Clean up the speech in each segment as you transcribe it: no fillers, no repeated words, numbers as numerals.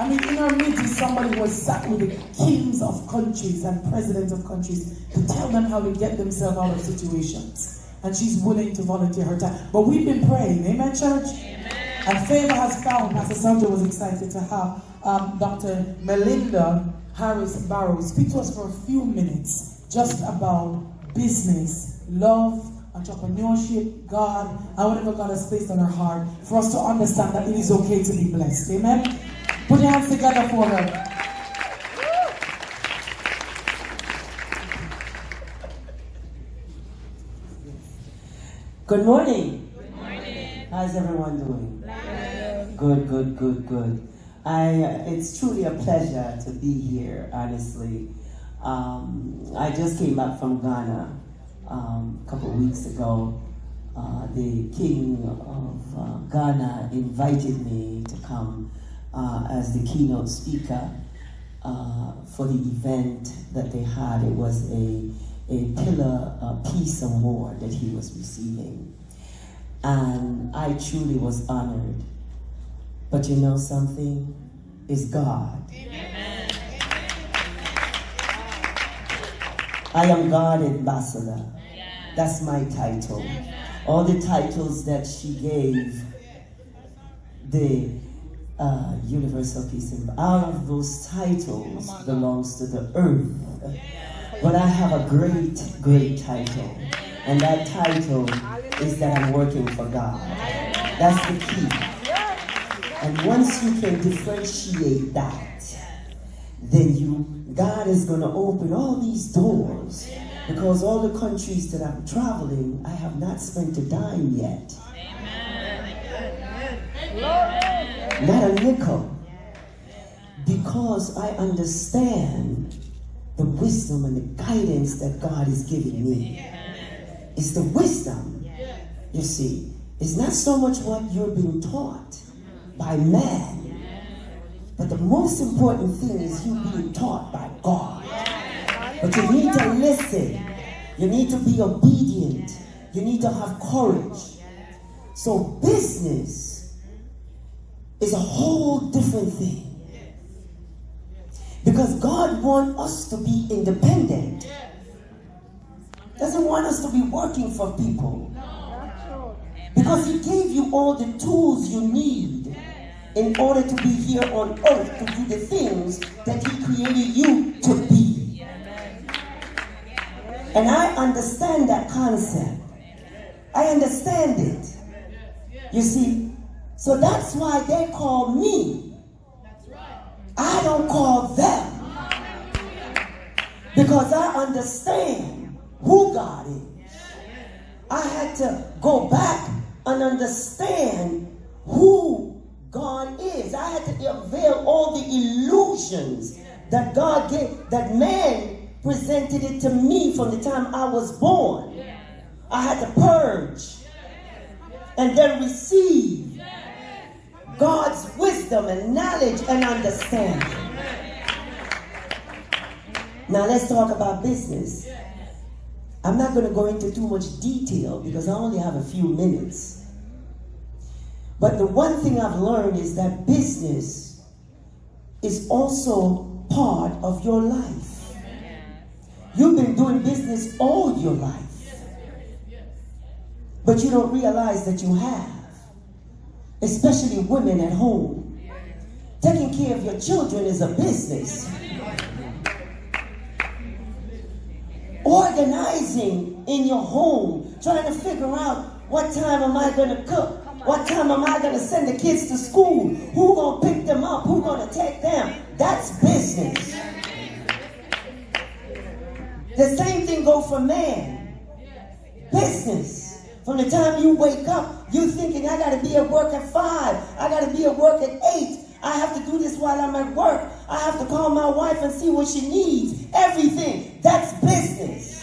I mean, in our meeting, somebody was sat with the kings of countries and presidents of countries to tell them how to get themselves out of situations. And she's willing to volunteer her time. But we've been praying, amen, church? Amen. And favor has found, Pastor Sandra was excited to have Dr. Melida Barrow speak to us for a few minutes just about business, love, entrepreneurship, God, and whatever God has placed on her heart, for us to understand that it is okay to be blessed. Amen? Put your hands together for her. Good morning. Good morning. How's everyone doing? Good. It's truly a pleasure to be here, honestly. I just came back from Ghana a couple of weeks ago. The king of Ghana invited me to come as the keynote speaker for the event that they had. It was a Pillar Peace Award that he was receiving. And I truly was honored. But you know something? It's God. Amen. I am God ambassador. That's my title. All the titles that she gave the Universal Peace Ambassador, all of those titles belongs to the earth. But I have a great title. And that title is that I'm working for God. That's the key. And once you can differentiate that, then God is going to open all these doors. Because all the countries that I'm traveling, I have not spent a dime yet. Not a nickel. Because I understand the wisdom and the guidance that God is giving me. It's the wisdom, you see. It's not so much what you're being taught by man, but the most important thing is you being taught by God. But you need to listen. You need to be obedient. You need to have courage. So business is a whole different thing. Because God wants us to be independent. Doesn't want us to be working for people. Because He gave you all the tools you need in order to be here on earth to do the things that He created you to be. And I understand that concept. I understand it. You see, so that's why they call me. I don't call them. Because I understand who God is. I had to go back and understand who God is. I had to avail all the illusions that God gave, that man presented it to me from the time I was born. I had to purge and then receive God's wisdom and knowledge and understanding. Now let's talk about business. I'm not going to go into too much detail because I only have a few minutes. But the one thing I've learned is that business is also part of your life. You've been doing business all your life. But you don't realize that you have. Especially women at home. Taking care of your children is a business. Organizing in your home, trying to figure out what time am I going to cook? What time am I going to send the kids to school? Who going to pick them up? Who going to take them? That's business. The same thing goes for man. Business. From the time you wake up, you thinking, I got to be at work at 5. I got to be at work at 8. I have to do this while I'm at work. I have to call my wife and see what she needs. Everything. That's business.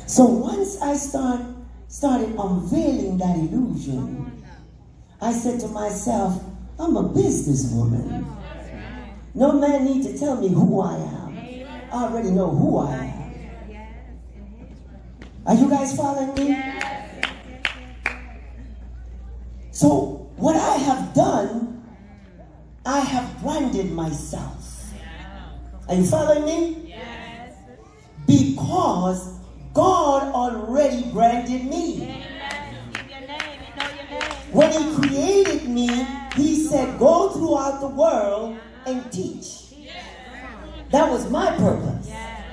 So once I started unveiling that illusion, I said to myself, I'm a businesswoman. No man need to tell me who I am. I already know who I am. Are you guys following me? So what I have done, I have branded myself. Are you following me? Yes. Because God already branded me. Amen. Give your name. You know your name. When He created me, He said, go throughout the world and teach. That was my purpose. Yes.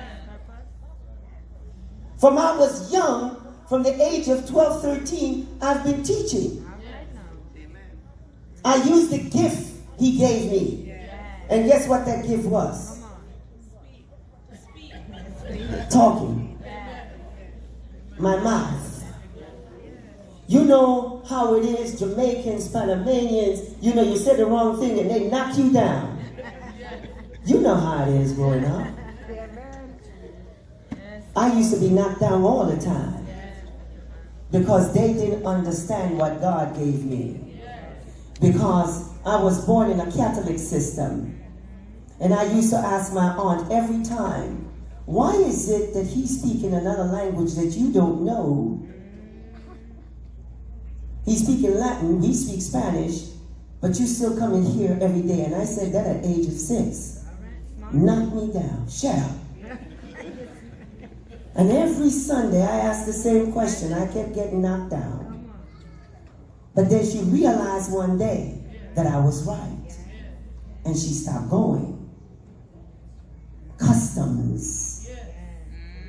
From I was young, from the age of 12, 13, I've been teaching. I used the gift He gave me. And guess what that gift was? Talking. My mouth. You know how it is, Jamaicans, Panamanians, you say the wrong thing and they knock you down. You know how it is growing up. I used to be knocked down all the time because they didn't understand what God gave me. Because I was born in a Catholic system. And I used to ask my aunt every time, why is it that he speaks in another language that you don't know? He speaks in Latin, we speak Spanish, but you still come in here every day. And I said that at age of 6. Knock me down. Shut up. And every Sunday I asked the same question. I kept getting knocked down. But then she realized one day that I was right. And she stopped going. Customs.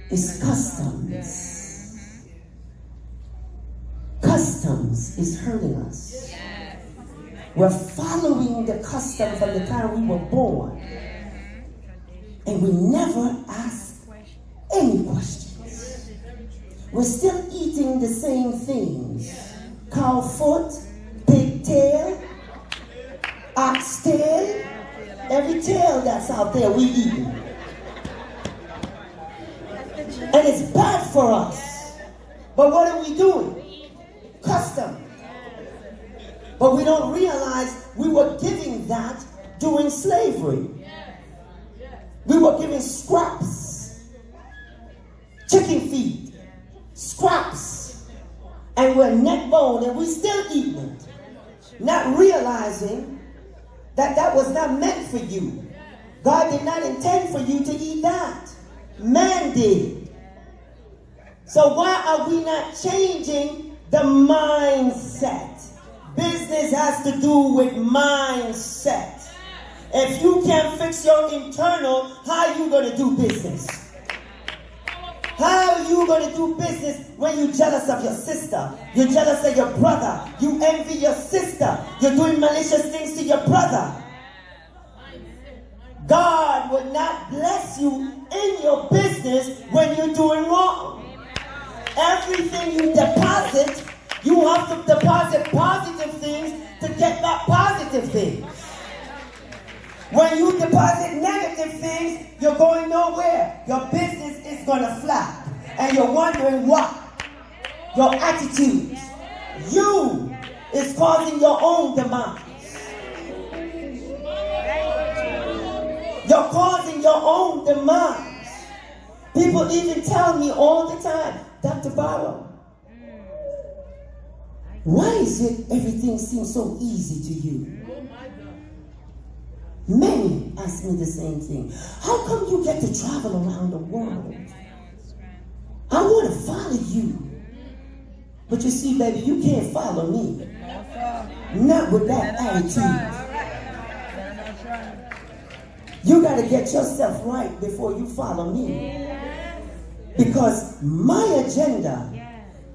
It's customs. Customs is hurting us. We're following the custom from the time we were born. And we never ask any questions. We're still eating the same things. Cow foot, pig tail, ox tail, every tail that's out there we eating. And it's bad for us. But what are we doing? Custom. But we don't realize we were giving that during slavery. We were giving scraps, chicken feet, scraps, and we're neck bone, and we're still eating it, not realizing that that was not meant for you. God did not intend for you to eat that. Man did. So why are we not changing the mindset? Business has to do with mindset. If you can't fix your internal, how are you going to do business? How are you going to do business when you're jealous of your sister? You're jealous of your brother. You envy your sister. You're doing malicious things to your brother. God will not bless you in your business when you're doing wrong. Everything you deposit, you have to deposit positive things to get back positive things. When you deposit negative things, you're going nowhere. Your business is going to flap. And you're wondering why. Your attitude. You is causing your own demise. You're causing your own demise. People even tell me all the time, Dr. Barrow, why is it everything seems so easy to you? Many ask me the same thing. How come you get to travel around the world? I want to follow you. But you see, baby, you can't follow me. Not with that attitude. You got to get yourself right before you follow me. Because my agenda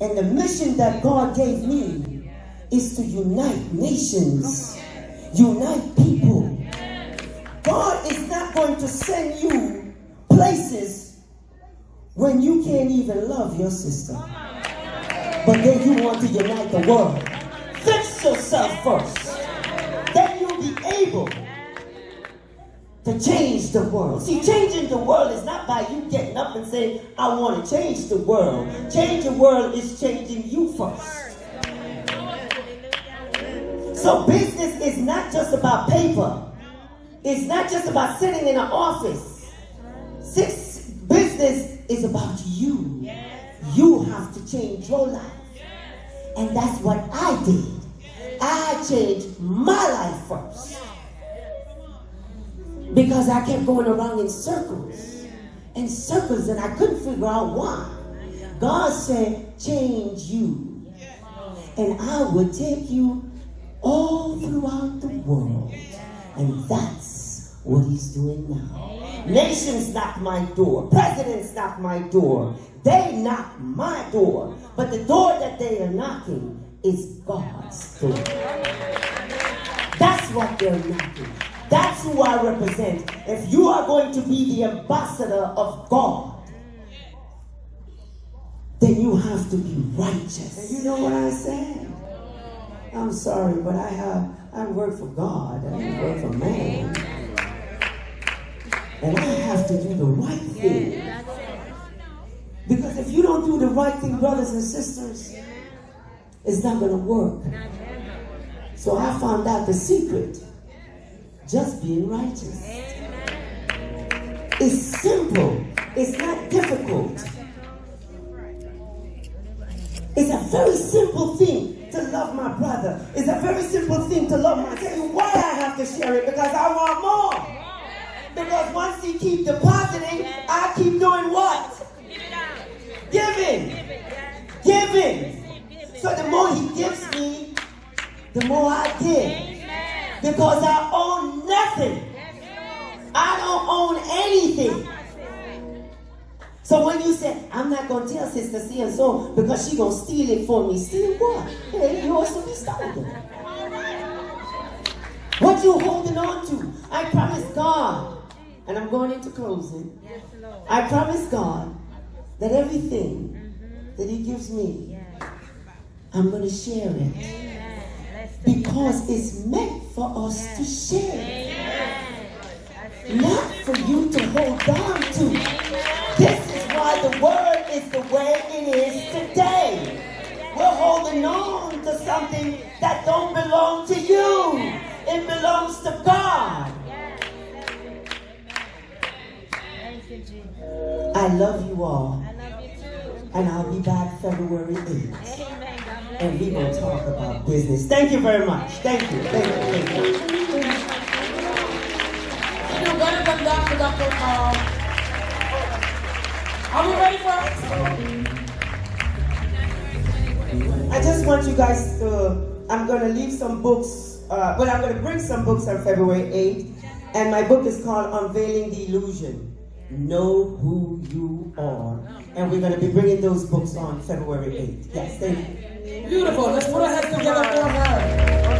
and the mission that God gave me is to unite nations, unite people. God is not going to send you places when you can't even love your sister. But then you want to unite the world. Fix yourself first. Then you'll be able to change the world. See, changing the world is not by you getting up and saying, I want to change the world. Change the world is changing you first. So business is not just about paper. It's not just about sitting in an office. Business is about you. You have to change your life. And that's what I did. God changed my life first. Because I kept going around in circles. And circles, and I couldn't figure out why. God said, change you. And I will take you all throughout the world. And that's what he's doing now. Nations knock my door. Presidents knock my door. They knock my door. But the door that they are knocking is God's door. That's what they're knocking. That's who I represent. If you are going to be the ambassador of God, then you have to be righteous. And you know what I said? I'm sorry, but I work for God. I don't work for man. And I have to do the right thing. Because if you don't do the right thing, brothers and sisters, it's not going to work. So I found out the secret. Just being righteous. It's simple. It's not difficult. It's a very simple thing to love my brother. It's a very simple thing to love my. I tell you why I have to share it, because I want more. Because once he keeps depositing, I keep doing what? Giving. Giving. So the more he gives me, the more I give. Because I own nothing. I don't own anything. So when you say, I'm not going to tell Sister so because she's going to steal it for me. Steal what? It yours to be stolen. What you holding on to? I promise God, and I'm going into closing. I promise God that everything that he gives me, I'm going to share it. Because it's meant for us to share. Not for you to hold on to. This is why the word is the way it is today. We're holding on to something that don't belong to you. It belongs to God. I love you all. And I'll be back February 8th. And we're going to talk about business. Thank you very much. Thank you. Thank you. Thank you. You do better than Dr. Paul. Are we ready for it? I just want you guys to, I'm going to leave some books, I'm going to bring some books on February 8th. And my book is called Unveiling the Illusion. Know who you are. And we're going to be bringing those books on February 8th. Yes, thank you. Beautiful. Let's put our heads together for her.